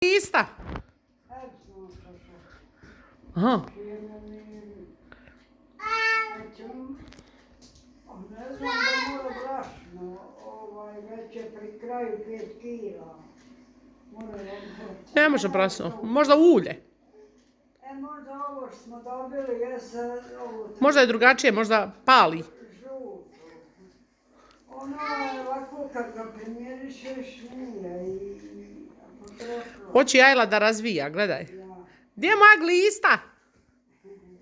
Ista. Aha. Ne znam da mora brašno, već je pri kraju 5 kila. Ne može brašno, možda ulje. Možda ovo što smo dobili, Možda je drugačije, možda pali. žuto. Ono je ovako kad ga primjerišeš nije i potrošilo. Hoće Ajla da razvija, gledaj. Ja. Gdje je moja glista?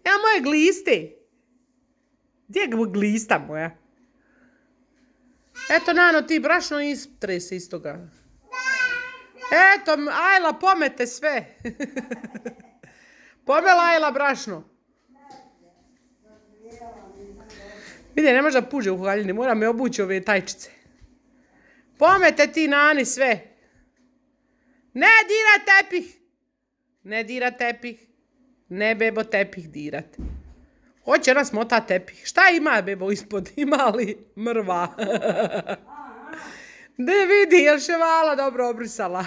Evo moje gliste. Gdje je glista moja? Eto, Nano, ti brašno istre se iz toga. Eto, Ajla, pomete sve. Pomela Ajla brašno. Vidi, ne može da puže u haljini, mora me obući ove tajčice. Pomete ti, Nani, sve. Ne dira tepih. Ne dira tepih. Ne, bebo, tepih dirat. Hoće ona smota tepih. Šta ima, bebo, ispod? Ima li mrva? Ne vidi, jel Ševala dobro obrisala?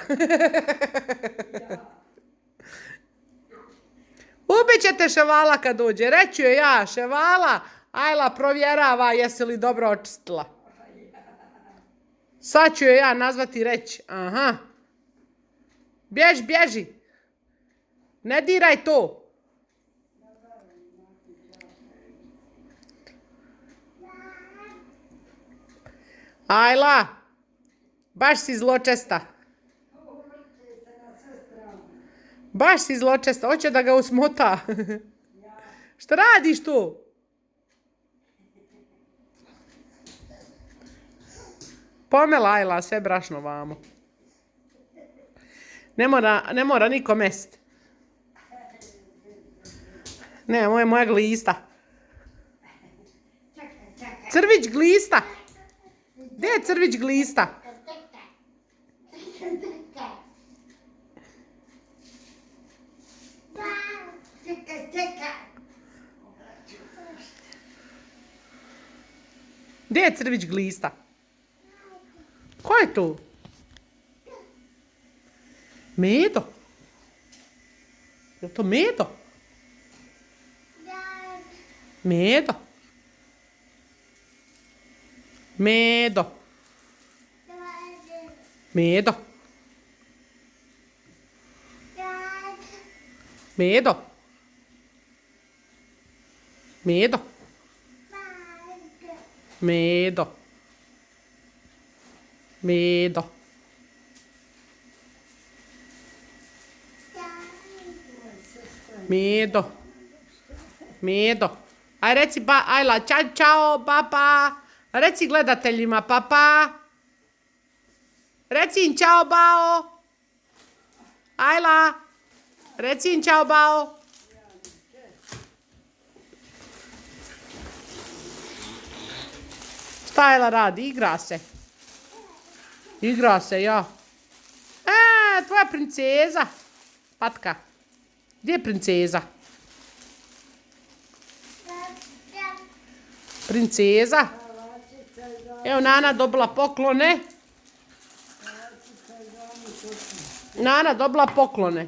Ubit ćete Ševala kad dođe. Reću je ja, Ševala, Ajla provjerava jesi li dobro očistila. Sad ću je ja nazvati i reći. Aha. Bježi. Ne diraj to. Ajla, baš si zločesta. Baš si zločesta, hoće da ga usmota. Šta radiš tu? Pomela Ajla sve brašno vamo. Ne mora niko mest. Ne, moja glista. Crvić glista. Gdje je crvić glista? Gdje je crvić glista? Ko je tu? Medo? Je to Medo? Medo? Medo? Medo? Medo? Medo? Medo? Medo? Medo? Medo? Aj reci Ajla, čao, papa. Reci gledateljima, papa. Reci im čao, bao. Ajla, reci im čao, bao. Šta Ajla radi? Igra se. Igra se, ja. Tvoja princeza. Patka. Gdje je princeza? Princeza. Evo Nana dobila poklone. Nana dobila poklone.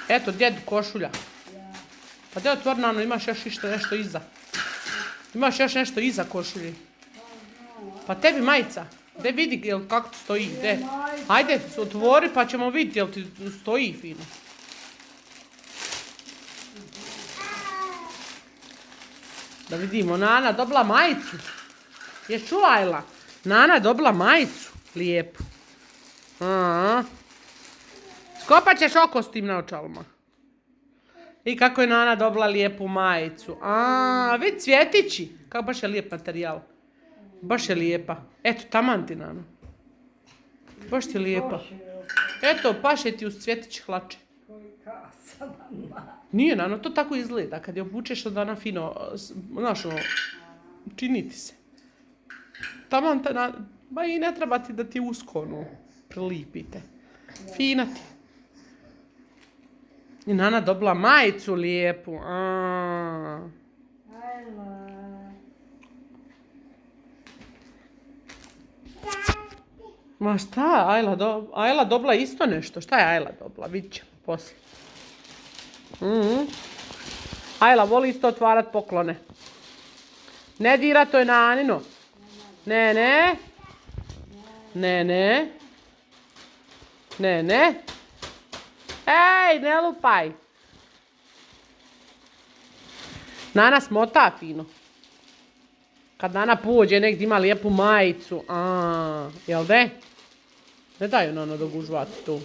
Eto, djedu košulja. Pa gdje otvor, Nano, imaš još nešto iza. Imaš još nešto iza košulje. Pa tebi majica. Gdje vidi kako ti stoji. Gdje? Ajde, otvori pa ćemo vidjeti jel ti stoji fino. Da vidimo, Nana dobila majicu. Je čula Ajla? Nana dobila majicu. Lijepu. Skopat ćeš oko s tim naočalama. I kako je Nana dobila lijepu majicu. Vidi cvjetići. Kako baš je lijep materijal. Baš je lijepa. Eto, taman ti, Nana. Baš ti je lijepa. Eto, paše ti uz cvjetić hlače. Nije, Nano, to tako izgleda. Kad je obučeš od dana fino, znaš, čini ti se. Taman, ba i ne treba ti da ti usko, prilipite. Fina ti. I Nana dobila majicu lijepu. Ma šta, Ajla dobila isto nešto. Šta je Ajla dobila? Vidit ćemo poslije. Ajla voli isto otvarat poklone. Ne dira, to je Nanino. Ne, ne. Ne, ne. Ne, ne. Ej, ne lupaj. Nana smota fino. Kad Nana pođe negdje ima lijepu majicu. Jel de? Ne daju Nana da gužvati tu.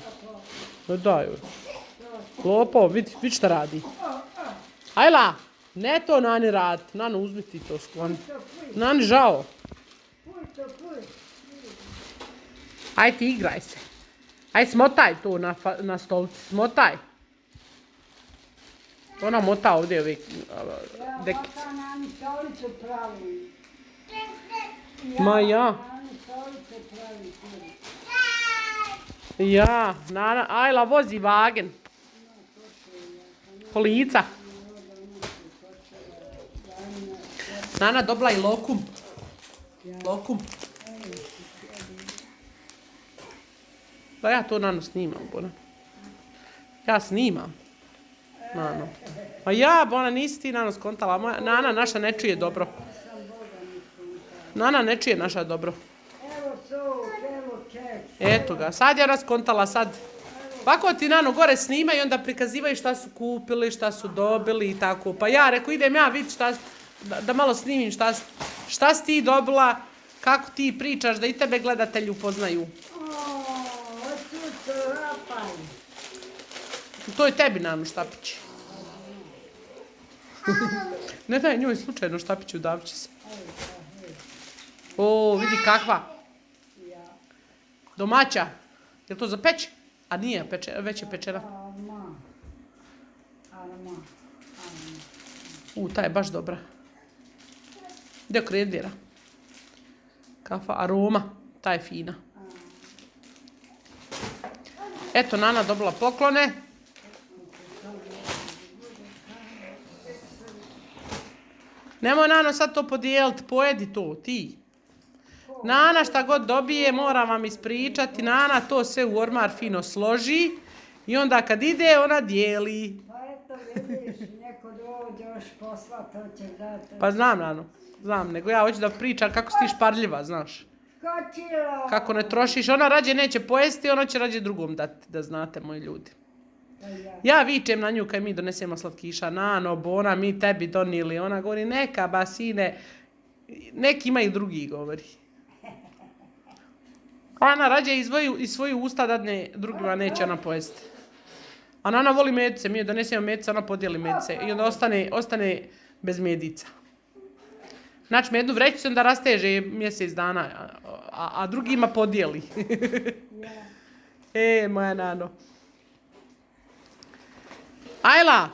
Ne daju. Lopo, vidi šta radi. Ajla, ne to Nani radi. Nana, uzmi ti to skloni. Nani žao. Aj ti igraj se. Aj smotaj to na stolici. Smotaj. Ona mota ovdje ove dekice. Ja Nani stolicu pravi. Ma ja. Nani stolicu pravi. Ja, Nana, Ajla vozi vagen. Kolica. Nana dobila i lokum. Lokum. Da ja to Nano snimam, Bona. Ja snimam. Nano. Pa ja, Bona, nisi ti Nano skontala. Nana naša ne čuje dobro. Nana ne čuje naša dobro. Evo sok, evo keks. Eto ga, sad je ona skontala, sad. Ovako ti Nano gore snima i onda prikazivaju šta su kupili, šta su dobili i tako. Pa ja rekao, idem ja vidjeti šta, da malo snimim šta si ti dobila, kako ti pričaš, da i tebe gledatelji upoznaju. To je tebi, Nano, štapić. Ne daj njoj slučajno štapić, udavit će se. O, vidi kakva. Domaća. Je to za peć? A nije, već je pečena. Ta je baš dobra. Gdje kredira? Kafa, aroma. Ta je fina. Eto, Nana dobila poklone. Nemoj, Nano, sad to podijeliti, pojedi to, ti. Nana šta god dobije, moram vam ispričati. Nana to sve u ormar fino složi i onda kad ide, ona dijeli. Pa eto vidiš, neko dođe još posla, to će dati. Pa znam, Nano, znam, nego ja hoću da pričam kako si ti šparljiva, znaš. Kočilo! Kako ne trošiš, ona rađe neće pojesti, ona će rađe drugom dati, da znate, moji ljudi. Ja vičem na nju kad mi donesemo slatkiša, Nano, Bona, mi tebi donijeli. Ona govori, neka basine, neki imaju drugi, govori. Ona rađe iz svoju usta dadne, drugima neće ona pojesti. A Nana voli medice, mi joj donesemo medice, ona podijeli medice i onda ostane bez medica. Znači, jednu vrećicu onda rasteže mjesec dana, a drugima podijeli. Moja Nano. Ajla!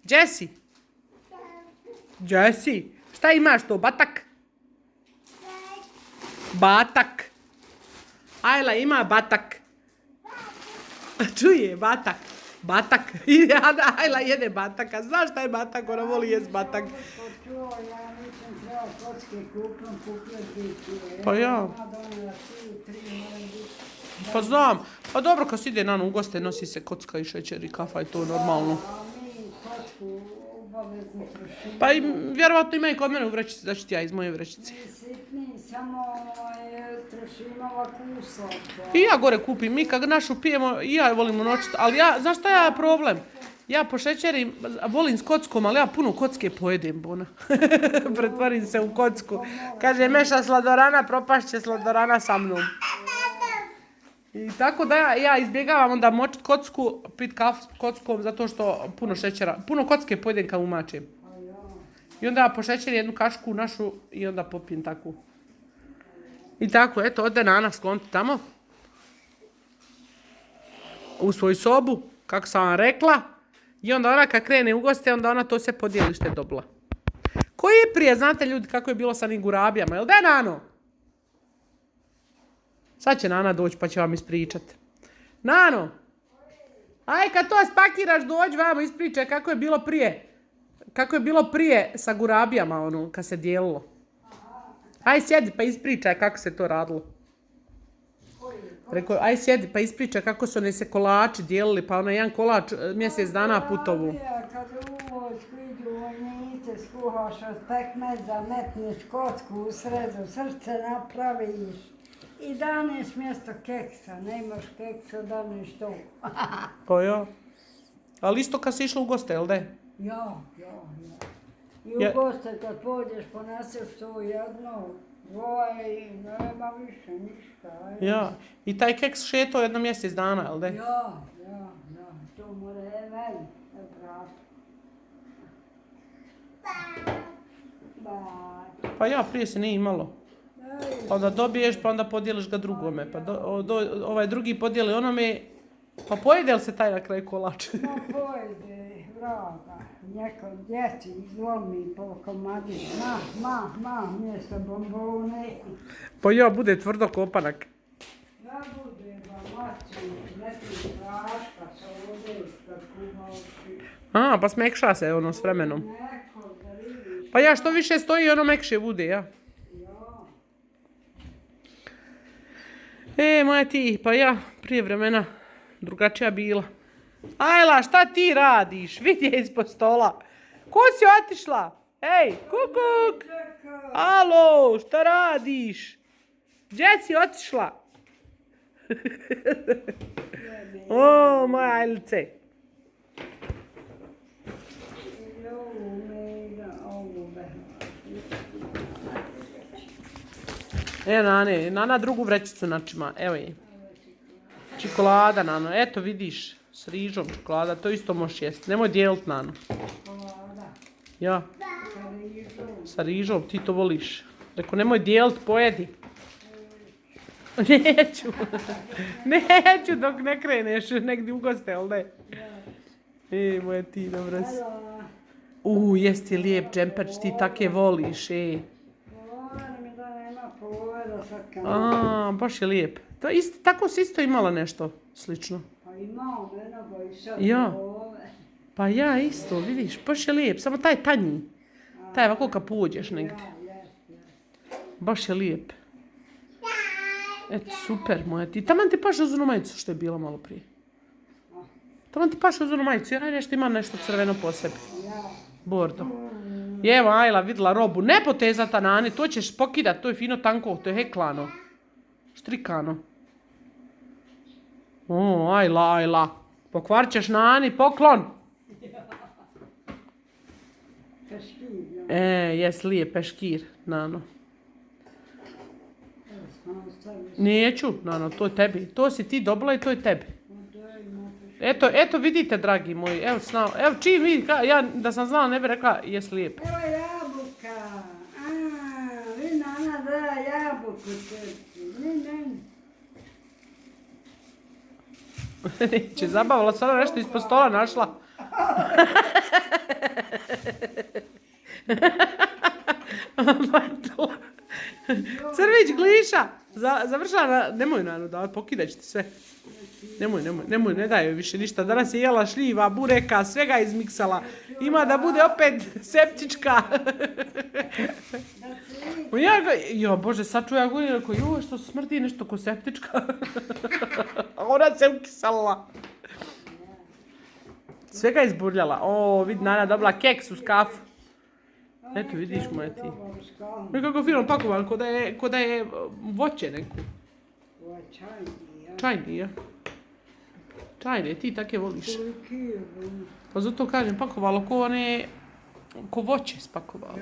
Jessie! Jessie! Šta imaš to? Batak? Batak! Ajla ima batak. Čuje, batak. Batak. Ajla jede bataka. Znaš šta je batak? Ona voli jest batak. Ja nisam trebao kocke kupio 2 kg. Pa ja. Pa znam. Pa dobro, kad se ide Nano u goste, nosi se kocka i šećer i kafa i to normalno. A mi kocku obavezno trošimo. Pa i vjerovatno ima i kod mene u vrećici, da ću ti ja iz moje vrećice. Sitni, samo trošimo ovako I ja gore kupim, mi kad našu pijemo, i ja volim unočiti, ali znaš šta je problem? Ja po šećeri volim s kockom, ali ja puno kocke pojedem, Bona. Pretvorim se u kocku. Kaže, meša sladorana, propašće sladorana sa mnom. I tako da ja izbjegavam onda močit kocku, pit kafu s kockom, zato što puno kocke pojedem kad umačem. I onda po šećeri jednu kašku našu i onda popijem takvu. I tako, eto, ode Nana skloniti tamo. U svoju sobu, kako sam vam rekla. I onda ona kad krene u goste, onda ona to sve podijeli što je dobila. Koji je prije, znate ljudi kako je bilo sa onim gurabijama, jel da je Nano? Sad će Nana doći pa će vam ispričati. Nano, aj kad to spakiraš dođi vamo ispričaj kako je bilo prije. Kako je bilo prije sa gurabijama kad se dijelilo. Aj sjedi pa ispričaj kako se to radilo. Rekao, aj sjedi pa ispriča kako su one se kolači dijelili, pa ono jedan kolač mjesec dana putovu. Kad u vojsku idu vojnice, skuhaš od pekmeza, metneš kocku u sredu, srce napraviš i daneš mjesto keksa. Nemaš keksa, daneš to. Pa ja. Ali isto kad si išla u goste, jel de? Ja. I u goste kad pođeš poneseš to jedno, dvoje i nema više ništa. Ja. I taj keks šetao jedno mjesec dana, jel de? Ja. To mora je veli, brat. Pa ja, prije se nije imalo. Pa onda dobiješ, pa onda podijeliš ga drugome. Pa ovaj drugi podijeli onome, pa pojede li se taj na kraju kolač? Ma pojede, vraga. Neko djeci izlomi po komadić. Mjesto bombone. Pa ja, bude tvrdo kopanak. Ja bude mači, neki praška, sodečka, kumovci. Pa smekša se ono s vremenom. Neko da vidiš. Pa ja, što više stoji, ono mekše bude, ja. Moja ti, pa ja, prije vremena drugačija bila. Ajla, šta ti radiš? Vidje ispod stola. Ko si otišla? Ej, kukuk! Alo, šta radiš? Gdje si otišla? O, moja Ajlice. Nana drugu vrećicu načima, evo je. Čokolada, Nano, eto vidiš, s rižom čokolada, to isto možeš jesti. Nemoj dijelit, Nano. Ja. Sa rižom, ti to voliš. Rekao, nemoj dijelit, pojedi. Neću dok ne kreneš negdje u goste, jel ne? Moja ti, dobro si. Jesi lijep džemperč, ti take voliš, baš je lijep. To isto, tako si isto imala nešto slično. Pa imao menoga i sad ove. Pa ja isto, vidiš, baš je lijep, samo taj tanji. Taj ovako kad pođeš negdje. Baš je lijep. Eto, super moja ti. Taman ti paše uz onu majicu što je bila malo prije. Taman ti paše uz onu majicu, ja nešto imam nešto crveno po sebi. Bordo. I evo Ajla vidjela robu, ne potezata Nani, to ćeš pokidat, to je fino tanko, to je heklano. Štrikano. Ajla. Pokvarit ćeš Nani, poklon. Peškir, Jes lijep peškir, Nano. Neću, Nano, to je tebi. To si ti dobila i to je tebi. Eto vidite, dragi moji, evo čim vidi, ja da sam znala ne bi rekla jes lijep. Evo jabuka. Vi Nana da jabuku tebi. Neće, zabavala se ona nešto ispod stola našla. Crvić gliša. Završava, nemoj Nano davati, pokidat ću ti sve. Nemoj, ne daj joj više ništa. Danas je jela šljiva, bureka, svega izmiksala. Ima da bude opet septička. Bože, sad čuja go i rekao, joj, što se smrti nešto ko septička. A ona se ukisala. Svega izburljala. Vidi, Nana dobila keks uz kafu. Eto, vidiš moja ti. Kako fino pakovan, ko da je voće neko. Čajni, ja. Čajne, ti take voliš. Pa zato kažem, pakovalo ko voće spakovalo.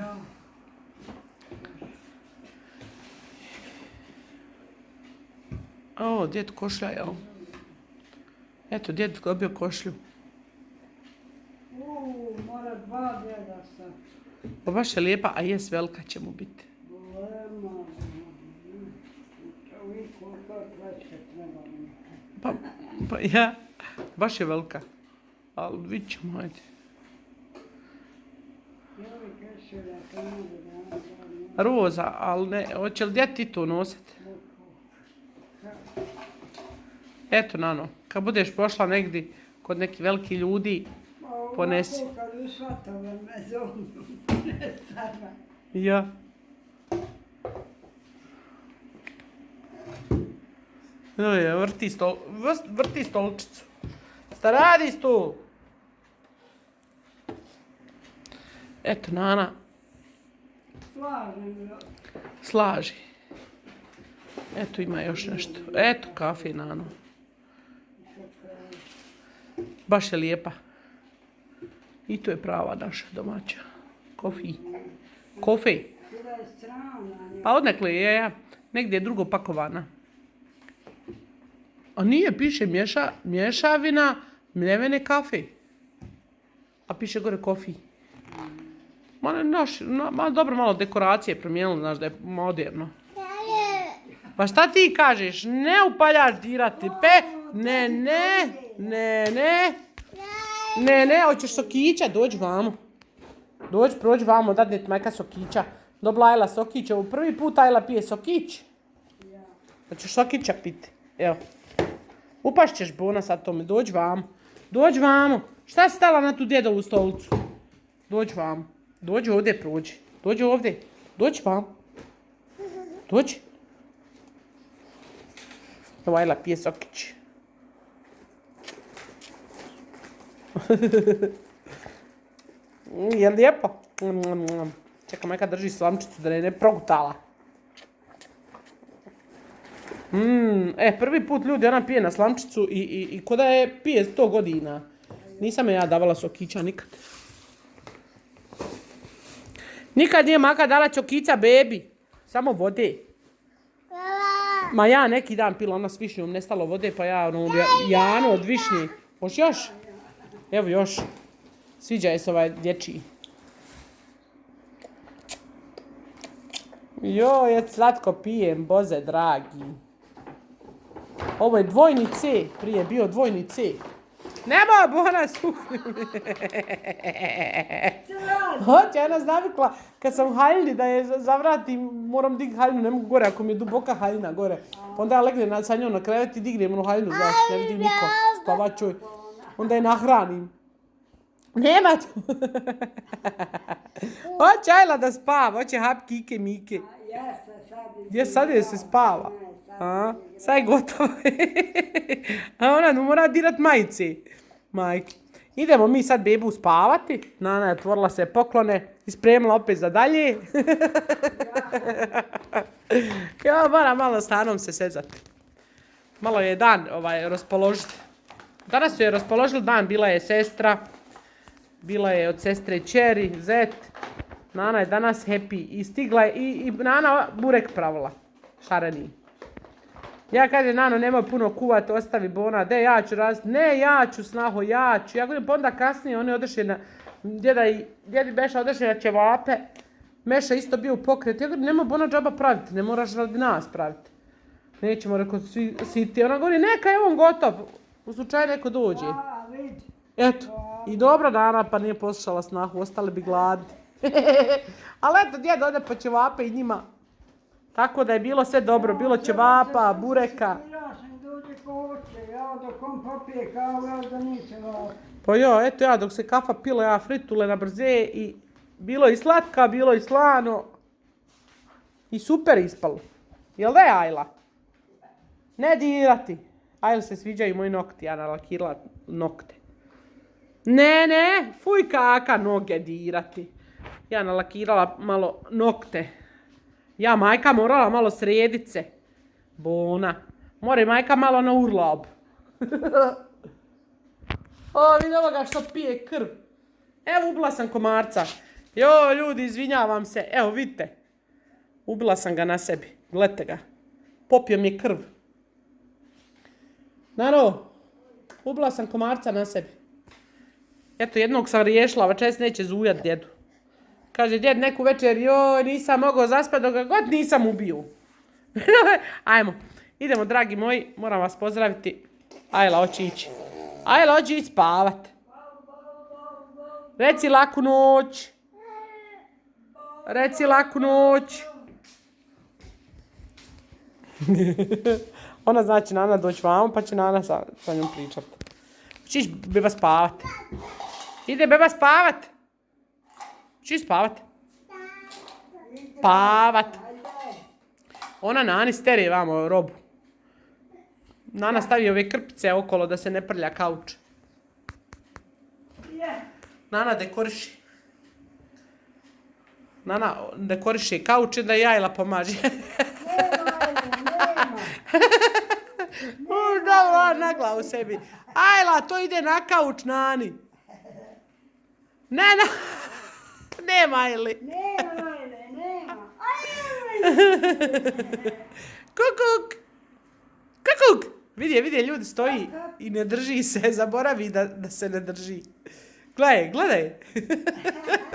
Djed košlja, jel? Eto, djed dobio košlju. Mora 2 djeda sad. Pa baš je lijepa, a jes velika će mu biti. Pa ja, baš je velika. Ali vidit ćemo, ajde. Roza, ali ne, hoće li djed ti to nositi? Eto, Nano, kad budeš pošla negdje kod nekih velikih ljudi, ponesi. Ja. Vrti stolčicu. Šta radiš tu? Eto, Nana slaži. Eto, ima još nešto. Eto, kafe, Nano. Baš je lijepa. I to je prava naša domaća. Kofe. Pa odnekle je ja. Negdje je drugo pakovana. A nije, piše mješavina mljevene kafe. A piše gore kofi. Dobro, malo dekoracije promijenilo, znaš da je moderno. Pa šta ti kažeš? Ne upaljaš dirati, Ne, hoćeš sokića, dođi vamo. Prođi vamo, dadne ti majka sokića. Dobila Ajla sokić, ovo prvi put Ajla pije sokić. Hoćeš sokića piti, evo. Upašćeš Bona sad tome, dođi vamo. Šta si stala na tu djedovu stolicu? Dođi vamo. Dođi ovdje, prođi. Dođi ovdje. Dođi vamo. Dođi. Evo Ajla pije sokić. Je lijepo? Čekaj, majka drži slamčicu da ne progutala. Prvi put ljudi ona pije na slamčicu i ko da je pije 100 godina. Nisam ja davala sokića nikad. Nikad nije maka dala sokića bebi. Samo vode. Ma ja neki dan pila ona s višnjom, nestalo vode, pa ja Janu od višnji. Hoš još? Evo još. Sviđa je se ovaj dječji. Joj, slatko pijem, Bože dragi. Ovo je dvojni C, prije je bio dvojni C. Nemoj, Bona, suhni. Hoće, ona navikla, kad sam u haljini da je zavratim, moram digti haljinu, ne mogu gore, ako mi je duboka haljina gore. Onda ja legnem sa njom na krevet i dignem onu haljinu, znaš, ne vidim niko, spavačuj. Onda je nahranim. Nema tu. Hoće Ajla da spava, hoće hap kike mike. Gdje sad je se spava? Sad je gotovo. A ona mora dirat majice. Majke. Idemo mi sad bebu spavati. Nana je otvorila se poklone i spremila opet za dalje. Ja moram malo stanom se sezati. Malo je dan raspoložiti. Danas su je raspoložili dan, bila je sestra. Bila je od sestre čeri, zet. Nana je danas happy i stigla je i Nana burek pravila. Šareni. Ja kažem, Nano, nemoj puno kuvati, ostavi Bona. De, ja ću raziti. Ne, ja ću, snaho, ja ću. Ja govorim, pa onda kasnije oni odeše na... Djedi Beša odeše na ćevape. Meša isto bio u pokret. Ja govorim, nemoj Bona džaba praviti, ne moraš radi nas praviti. Nećemo, rekao, svi siti. Ona govori, neka je on gotov. U slučaju neko dođe. Eto. I dobro Nana, pa nije poslušala snahu, ostali bi gladni. Ali eto, djed ode po ćevape i njima. Tako da je bilo sve dobro, bilo ćevapa, bureka. Pa jo, eto ja, dok se kafa pila, ja fritule na brze i bilo i slatka, bilo i slano. I super ispalo. Jel da je Ajla? Ne dirati. Ajla se sviđaju moji nokti, ja nalakirala nokte. Ne, fuj kaka noge dirati. Ja nalakirala malo nokte. Ja majka morala malo sredit se. Bona. More majka malo na urlab. O, vidi ovoga što pije krv. Evo ubila sam komarca. Jo, ljudi, izvinjavam se. Evo, vidite. Ubila sam ga na sebi. Gledajte ga. Popio mi je krv. Nano, ubila sam komarca na sebi. Eto, jednog sam riješila, večeras neće zujat djedu. Kaže, djed, neku večer, joj, nisam mogao zaspati dok ga god nisam ubio. Ajmo, idemo, dragi moji, moram vas pozdraviti. Ajla, hoće ići. Ajla, hoće ići spavat. Reci laku noć. Reci laku noć. Ona znači Nana doći vamo, pa će Nana sa njom pričat. Hoće ići beba spavat. Ide beba spavat. Hoće ići spavat. Spavat. Ona Nani stere vamo robu. Nana stavi ove krpice okolo da se ne prlja kauč. Nana dekoriši. Nana dekoriši kauč i da Ajla pomaže. Dobro, na glavu sebi. Ajla, to ide na kauč, Nani. Ne. Nema Ajli. Nema. Kukuk. Vidi, ljudi stoji i ne drži se. Zaboravi da se ne drži. Gledaj.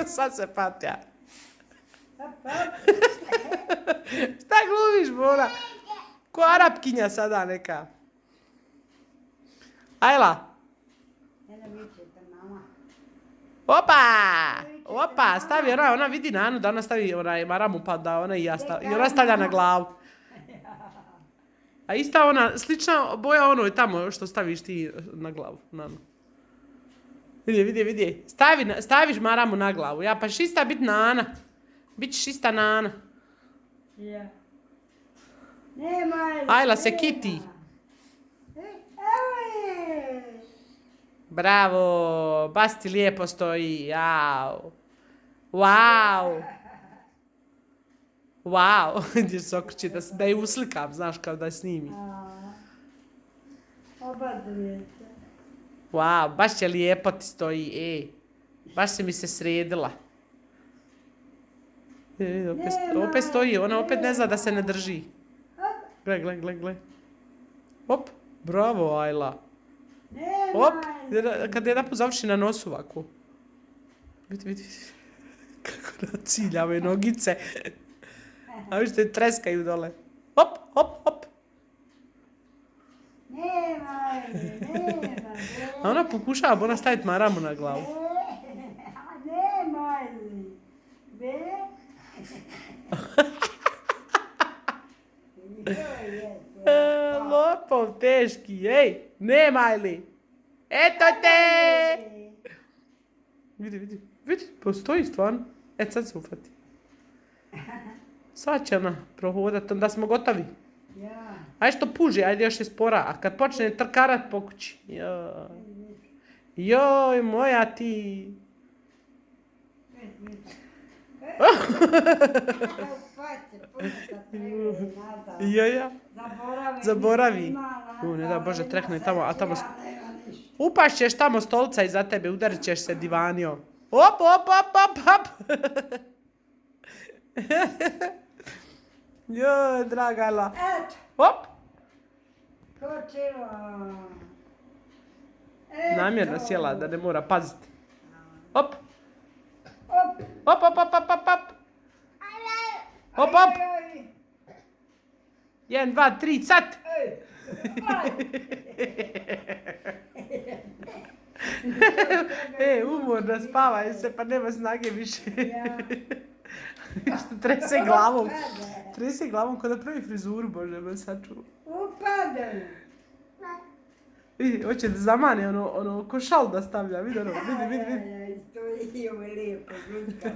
Sad se patja. Šta glumiš, Bona? Ko Arapkinja sada neka. Ajla. Opa, stavi ona vidi Nanu da ona stavi onaj maramu pa da ona i ona stavlja na glavu. A ista ona, slična boja onoj tamo što staviš ti na glavu, Nanu. Vidi. Staviš maramu na glavu. Ja pa ćeš ista bit Nana. Bićeš ista Nana. Ajla se kiti. Bravo, baš ti lijepo stoji. Jao. Wow. Gdje se okreći da je uslikam, znaš, kao da je snimi. Obaduje se. Wow, baš će lijepo ti stoji, Baš si mi se sredila. Opet stoji, ona opet ne zna da se ne drži. Gle. Op, bravo, Ajla. Op, kad jedan put završi na nosu ovako. Vidi. Kako nacilja ove nogice. A vidite, treskaju dole. Hop. Nema. A ona pokušava, ona staviti maramu na glavu. Nema. Lopov teški, nema li? Eto te! Vidi, postoji stvarno. Sad se ufati. Sad će ona prohodat, onda smo gotovi. Ajde što puži, ajde još je spora, a kad počne trkarat po kući. Joj, moja ti. Ja. Zaboravi. Ne da Bože, trekne tamo, a tamo... Upašćeš tamo stolca iza tebe, udarit ćeš se divanio. Op. Joj, draga Ajla. Op. Kočila. Namjerno sjela da ne mora paziti. Op. Op. Op. 1, 2, 3, cat! Umorna, spavaj se, pa nema snage više. Što trese glavom. Trese glavom kao da pravi frizuru, Bože, me sačuva. Upadaju. Vidi, hoće da zamane ono ko šal da stavlja, vidi. Stoji ovo lijepo, glutka.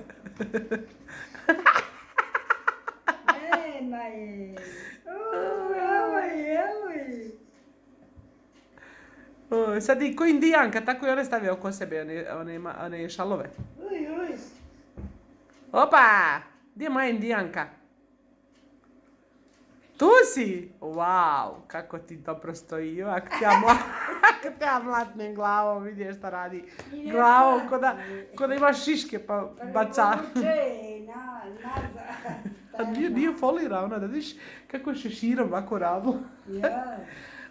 Nema je. Sad i ko Indijanka, tako i one stavio oko sebe, one šalove. Opa! Gdje je moja Indijanka? Tu si! Wow, kako ti dobro stoji. Ako te ja mlatnem glavom, vidiš šta radi. Glavom, ko da imaš šiške pa baca. Nije folira ona, da vidiš kako je šeširom ovako radila.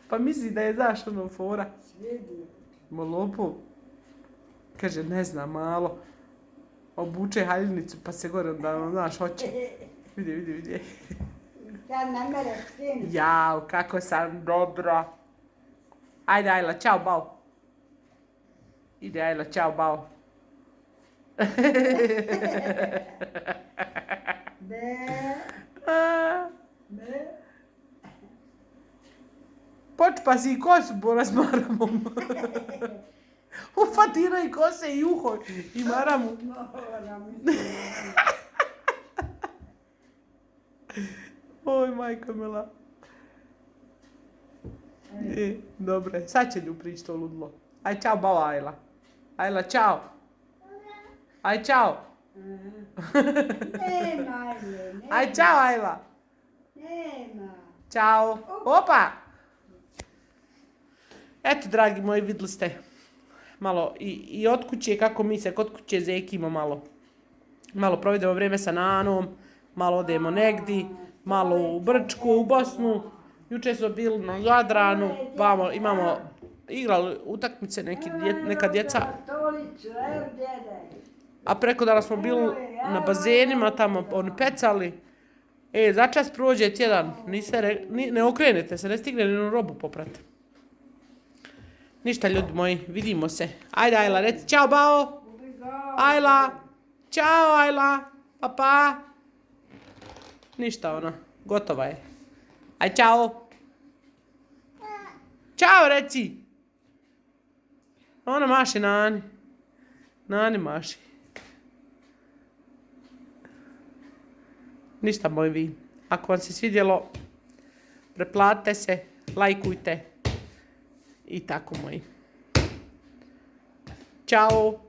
Pa misli da je, znaš, ono fora. Molopov. Kaže, ne znam, malo. Obuče haljinicu pa se gore, onda, znaš, hoće. Vidi. Sad ne mere skinuti. Jao, kako sam dobra. Ajde, Ajla, čao, bao. Ide, Ajla, čao, bao. Počpa si i kosu Bona s maramom. Ufatira i kose i uho i maramu. Oj, majko mila. Dobro je, sad će nju prići to ludlo. Aj, čao, baba Ajla. Ajla, čao. Aj, čao. Nema, ajde, nema. Aj, čao, Ajla. Nema. Ćao. Opa! Eto, dragi moji, vidjeli ste malo i od kuće, kako mi se kod kuće zekimo malo. Malo provedemo vrijeme sa Nanom, malo odemo negdje, malo u Brčku, u Bosnu. Jučer smo bili na Jadranu, vamo imamo igrali utakmice neka djeca. A preko dana smo bili na bazenima, tamo oni pecali. Začas prođe tjedan, ne okrenete se, ne stigne ni robu poprati. Ništa, ljudi moji, vidimo se. Ajde, Ajla, reci čao, bao. Ajla, čao, Ajla, pa. Ništa, ona, gotova je. Aj, čao. Čao, reci. Ona maši Nani. Nani maši. Ništa, moji vi. Ako vam se svidjelo, preplatite se, lajkujte i tako, moji. Ćao!